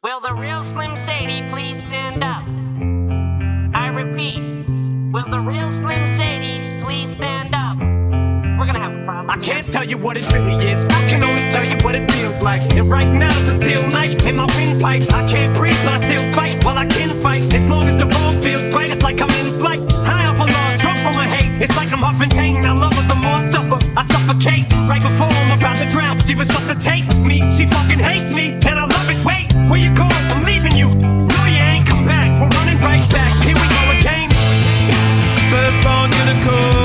Will the real Slim Shady please stand up? I repeat, will the real Slim Shady please stand up? We're gonna have a problem. I can't tell you what it really is, I can only tell you what it feels like. And right now it's a steel night in my windpipe. I can't breathe but I still fight, while I can fight. As long as the road feels right, it's like I'm in flight. High off a log, drunk from my hate. It's like I'm huffing pain, I love her the more I suffer. I suffocate, right before I'm about to drown. She resuscitates me, she fucking hates me, and I love it. Wait, where you going? I'm leaving you. No, you ain't come back, we're running right back. Here we go again. Firstborn unicorn.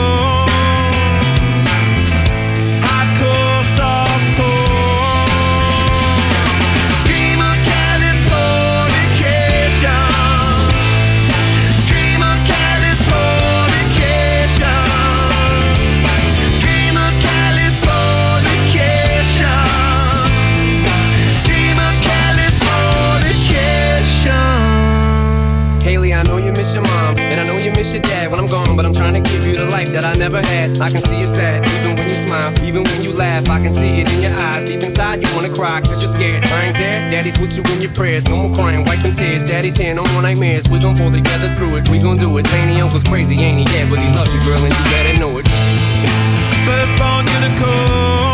Your mom, and I know you miss your dad when I'm gone, but I'm trying to give you the life that I never had. I can see you sad, even when you smile, even when you laugh. I can see it in your eyes, deep inside you wanna cry, cause you're scared. I ain't there, daddy's with you in your prayers. No more crying, wiping tears, daddy's here, no more nightmares. We gon' pull together through it, we gon' do it. Laney uncle's crazy, ain't he? Yeah, but he loves you, girl, and you better know it. Firstborn unicorn.